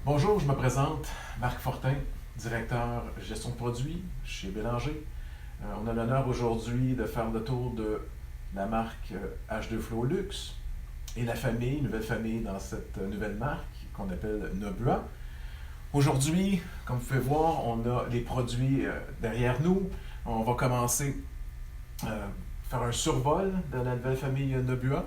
Bonjour, je me présente, Marc Fortin, directeur gestion de produits chez Bélanger. On a l'honneur aujourd'hui de faire le tour de la marque H2Flow Luxe et la famille, nouvelle famille dans cette nouvelle marque qu'on appelle Nobua. Aujourd'hui, comme vous pouvez voir, on a les produits derrière nous. On va commencer faire un survol de la nouvelle famille Nobua,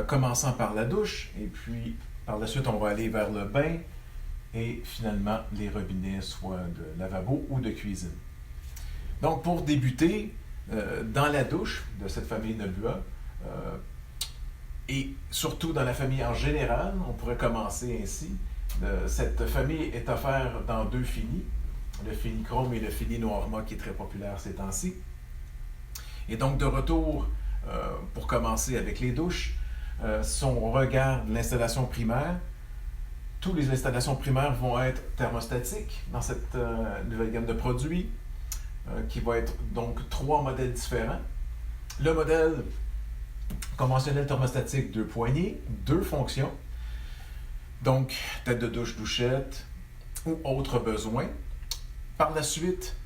commençant par la douche, et puis par la suite on va aller vers le bain, et finalement les robinets, soit de lavabo ou de cuisine. Donc pour débuter, dans la douche de cette famille Nobua, et surtout dans la famille en général, on pourrait commencer ainsi. Cette famille est offerte dans deux finis, le fini chrome et le fini noirma qui est très populaire ces temps-ci. Et donc de retour, pour commencer avec les douches, si on regarde l'installation primaire, toutes les installations primaires vont être thermostatiques dans cette nouvelle gamme de produits, qui va être donc trois modèles différents. Le modèle conventionnel thermostatique, deux poignées, deux fonctions, donc tête de douche, douchette ou autres besoins. Par la suite,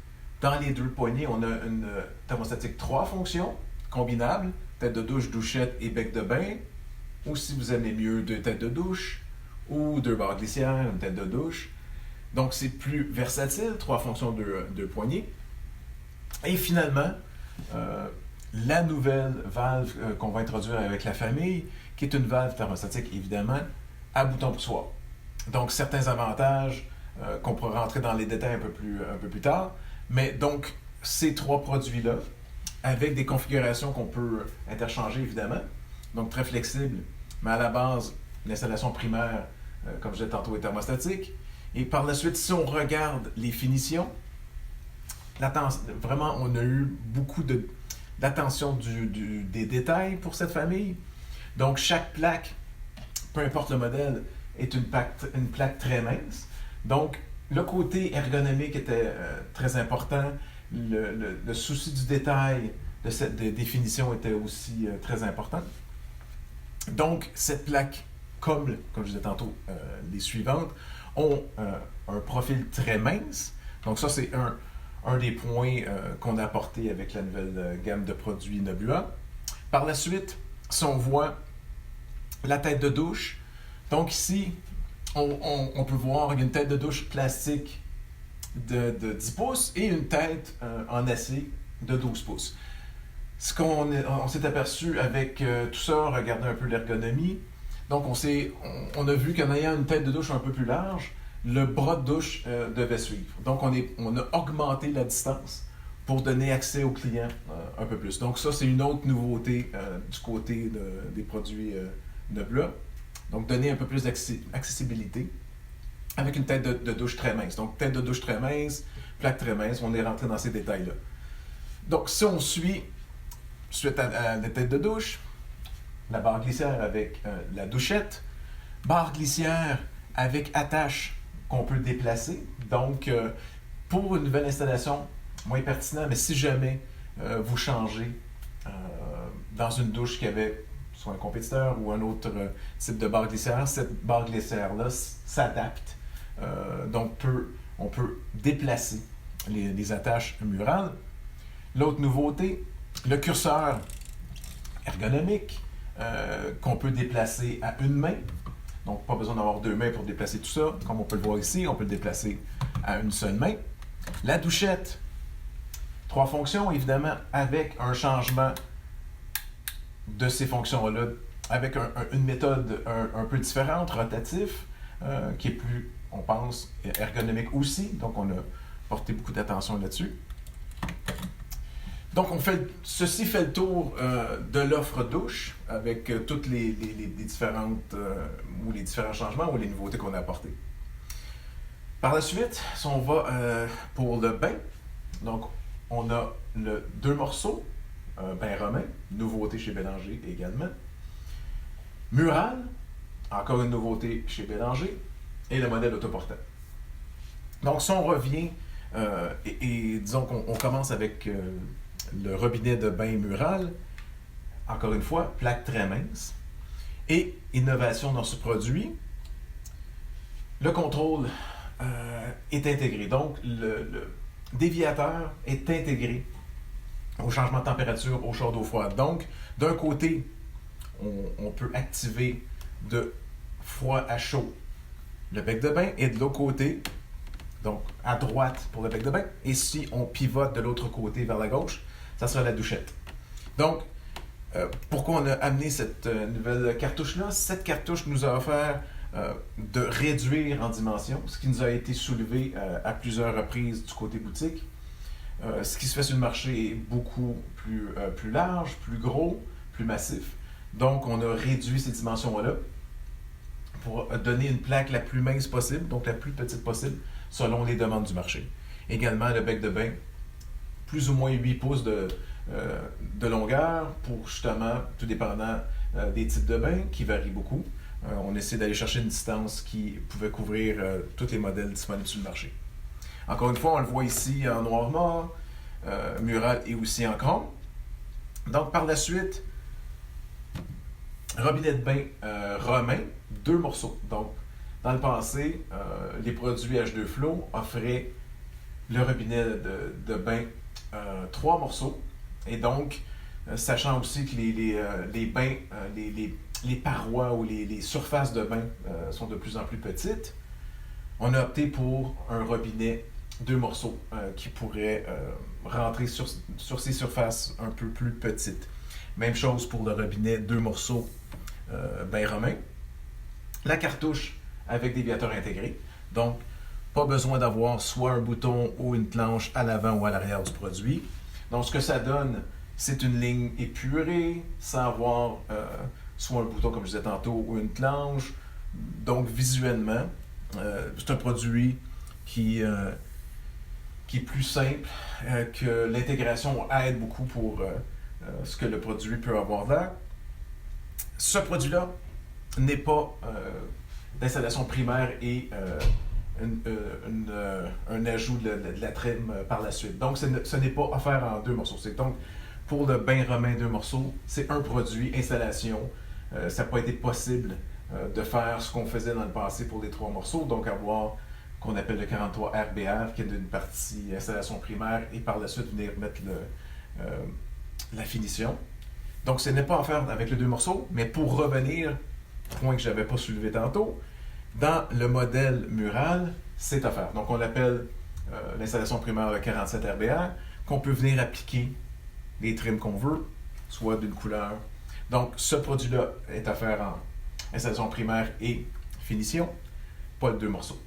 dans les deux poignées, on a une thermostatique trois fonctions, combinable, tête de douche, douchette et bec de bain, ou si vous aimez mieux, deux têtes de douche, ou deux barres glissières, une tête de douche. Donc c'est plus versatile, trois fonctions, deux poignées. Et finalement, la nouvelle valve qu'on va introduire avec la famille, qui est une valve thermostatique évidemment, à bouton poussoir. Donc certains avantages qu'on pourra rentrer dans les détails un peu plus tard. Mais donc ces trois produits-là, avec des configurations qu'on peut interchanger évidemment, donc très flexible, mais à la base, l'installation primaire, comme je disais tantôt, est thermostatique. Et par la suite, si on regarde les finitions, vraiment, on a eu beaucoup d'attention des détails pour cette famille. Donc, chaque plaque, peu importe le modèle, est une plaque très mince. Donc, le côté ergonomique était très important. Le souci du détail de cette définition était aussi très important. Donc, cette plaque, comme je disais tantôt, les suivantes, ont un profil très mince. Donc, ça, c'est un des points qu'on a apporté avec la nouvelle gamme de produits Nobua. Par la suite, si on voit la tête de douche, donc ici, on peut voir une tête de douche plastique de 10 pouces et une tête en acier de 12 pouces. Ce qu'on s'est aperçu avec tout ça, regarder un peu l'ergonomie, donc on a vu qu'en ayant une tête de douche un peu plus large, le bras de douche devait suivre. Donc on a augmenté la distance pour donner accès au client un peu plus. Donc ça, c'est une autre nouveauté du côté des produits Nobua. Donc donner un peu plus d'accessibilité avec une tête de douche très mince. Donc tête de douche très mince, plaque très mince, on est rentré dans ces détails-là. Donc si on suit suite à la tête de douche, la barre glissière avec la douchette, barre glissière avec attache qu'on peut déplacer. Donc, pour une nouvelle installation, moins pertinent, mais si jamais vous changez dans une douche qui avait soit un compétiteur ou un autre type de barre glissière, cette barre glissière-là s'adapte. Donc, on peut déplacer les attaches murales. L'autre nouveauté, le curseur ergonomique qu'on peut déplacer à une main. Donc, pas besoin d'avoir deux mains pour déplacer tout ça. Comme on peut le voir ici, on peut le déplacer à une seule main. La douchette, trois fonctions, évidemment, avec un changement de ces fonctions-là, avec une méthode un peu différente, rotatif, qui est plus, on pense, ergonomique aussi. Donc, on a porté beaucoup d'attention là-dessus. Donc, ceci fait le tour de l'offre douche avec toutes les différentes ou les différents changements ou les nouveautés qu'on a apportées. Par la suite, si on va pour le bain, donc on a deux morceaux, bain romain, nouveauté chez Bélanger également. Mural, encore une nouveauté chez Bélanger, et le modèle autoportant. Donc, si on revient et disons qu'on commence avec le robinet de bain mural, encore une fois, plaque très mince. Et innovation dans ce produit, Le contrôle est intégré. Donc, le déviateur est intégré au changement de température, au chaud, d'eau froide. Donc, d'un côté, on peut activer de froid à chaud le bec de bain, et de l'autre côté, donc à droite pour le bec de bain, et si on pivote de l'autre côté vers la gauche, ça sera la douchette. Donc, pourquoi on a amené cette nouvelle cartouche-là? Cette cartouche nous a offert de réduire en dimension, ce qui nous a été soulevé à plusieurs reprises du côté boutique. Ce qui se fait sur le marché est beaucoup plus large, plus gros, plus massif. Donc, on a réduit ces dimensions-là pour donner une plaque la plus mince possible, donc la plus petite possible, selon les demandes du marché. Également, le bec de bain, plus ou moins 8 pouces de longueur, pour justement, tout dépendant des types de bains, qui varient beaucoup. On essaie d'aller chercher une distance qui pouvait couvrir tous les modèles disponibles sur le marché. Encore une fois, on le voit ici en noir mort, mural et aussi en chrome. Donc, par la suite, robinet de bain romain, 2 morceaux. Donc, dans le passé, les produits H2 Flow offraient le robinet de bain 3 morceaux. Et donc, sachant aussi que les bains, les parois ou les surfaces de bain sont de plus en plus petites, on a opté pour un robinet 2 morceaux qui pourrait rentrer sur ces surfaces un peu plus petites. Même chose pour le robinet 2 morceaux bain romain. La cartouche avec déviateur intégré. Donc, pas besoin d'avoir soit un bouton ou une planche à l'avant ou à l'arrière du produit. Donc, ce que ça donne, c'est une ligne épurée, sans avoir soit un bouton, comme je disais tantôt, ou une planche. Donc, visuellement, c'est un produit qui est plus simple, que l'intégration aide beaucoup pour ce que le produit peut avoir là. Ce produit-là n'est pas d'installation primaire et un ajout de la trim par la suite. Donc, ce n'est pas offert en 2 morceaux. C'est donc, pour le bain romain 2 morceaux, c'est un produit, installation. Ça n'a pas été possible de faire ce qu'on faisait dans le passé pour les 3 morceaux, donc avoir qu'on appelle le 43 RBR, qui est une partie installation primaire, et par la suite venir mettre la finition. Donc, ce n'est pas offert avec les 2 morceaux, mais pour revenir, point que je n'avais pas soulevé tantôt, dans le modèle mural, c'est offert. Donc, on l'appelle l'installation primaire le 47 RBR, qu'on peut venir appliquer les trims qu'on veut, soit d'une couleur. Donc, ce produit-là est offert en installation primaire et finition, pas le 2 morceaux.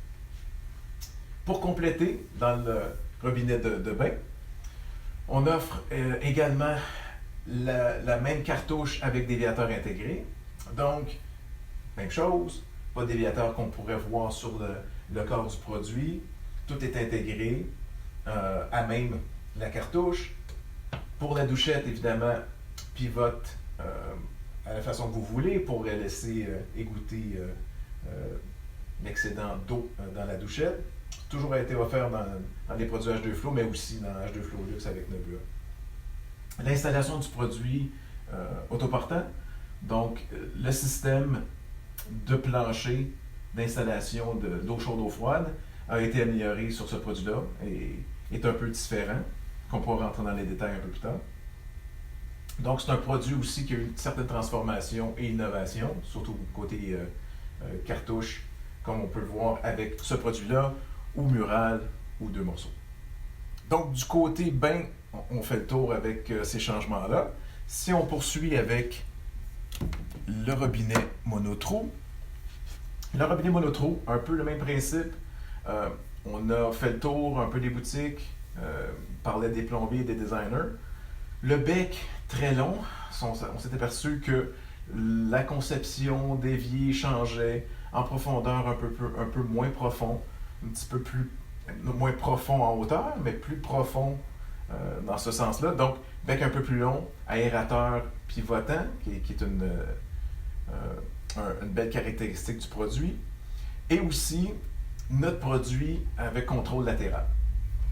Pour compléter, dans le robinet de bain, on offre également la même cartouche avec déviateur intégré. Donc, même chose, pas de déviateur qu'on pourrait voir sur le corps du produit. Tout est intégré à même la cartouche. Pour la douchette, évidemment, pivote à la façon que vous voulez pour laisser égoutter l'excédent d'eau dans la douchette. Toujours a été offert dans les produits H2 Flow, mais aussi dans H2 Flow Luxe avec Nebula. L'installation du produit autoportant, donc le système de plancher d'installation d'eau chaude, eau froide a été amélioré sur ce produit-là et est un peu différent, qu'on pourra rentrer dans les détails un peu plus tard. Donc c'est un produit aussi qui a eu une certaine transformation et innovation, surtout côté cartouche, comme on peut le voir avec ce produit-là, ou mural, ou 2 morceaux. Donc du côté bain, on fait le tour avec ces changements-là. Si on poursuit avec le robinet monotrou, un peu le même principe. On a fait le tour un peu des boutiques, parlait des plombiers et des designers. Le bec, très long. On s'est aperçu que la conception d'évier changeait en profondeur un peu moins profond, un petit peu plus moins profond en hauteur, mais plus profond dans ce sens-là. Donc, bec un peu plus long, aérateur pivotant, qui est une belle caractéristique du produit. Et aussi, notre produit avec contrôle latéral.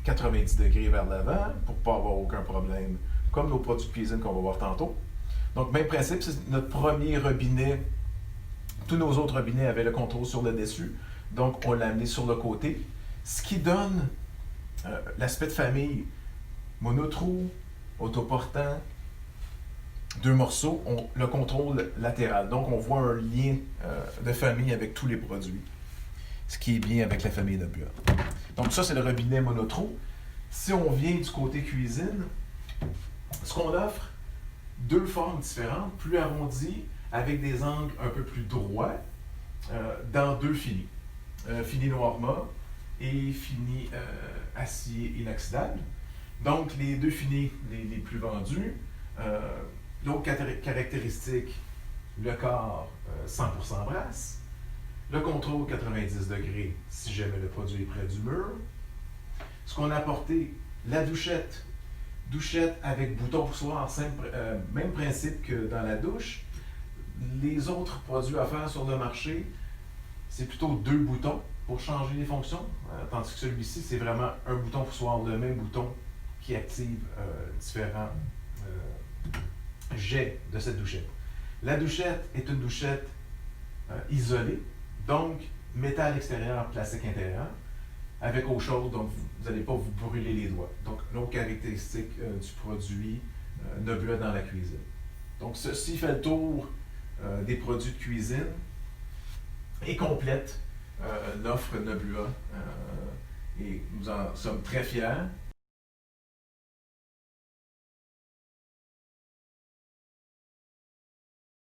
90 degrés vers l'avant pour ne pas avoir aucun problème, comme nos produits de cuisine qu'on va voir tantôt. Donc, même principe, c'est notre premier robinet. Tous nos autres robinets avaient le contrôle sur le dessus. Donc, on l'a amené sur le côté, ce qui donne l'aspect de famille monotrou, autoportant, deux morceaux, le contrôle latéral. Donc, on voit un lien de famille avec tous les produits, ce qui est bien avec la famille Nobua. Donc, ça, c'est le robinet monotrou. Si on vient du côté cuisine, ce qu'on offre, deux formes différentes, plus arrondies, avec des angles un peu plus droits, dans deux finis. Fini noir mat et fini acier inoxydable. Donc, les deux finis les plus vendus. L'autre caractéristique, le corps 100% brasse. Le contrôle 90 degrés si jamais le produit est près du mur. Ce qu'on a apporté, la douchette. Douchette avec bouton poussoir, même principe que dans la douche. Les autres produits offerts sur le marché, c'est plutôt deux boutons pour changer les fonctions, tandis que celui-ci, c'est vraiment un bouton poussoir, le même bouton qui active différents jets de cette douchette. La douchette est une douchette isolée, donc métal extérieur, plastique intérieur, avec eau chaude, donc vous n'allez pas vous brûler les doigts. Donc, l'autre caractéristique du produit Nobua dans la cuisine. Donc, ceci fait le tour des produits de cuisine et complète l'offre Nobua. Et nous en sommes très fiers.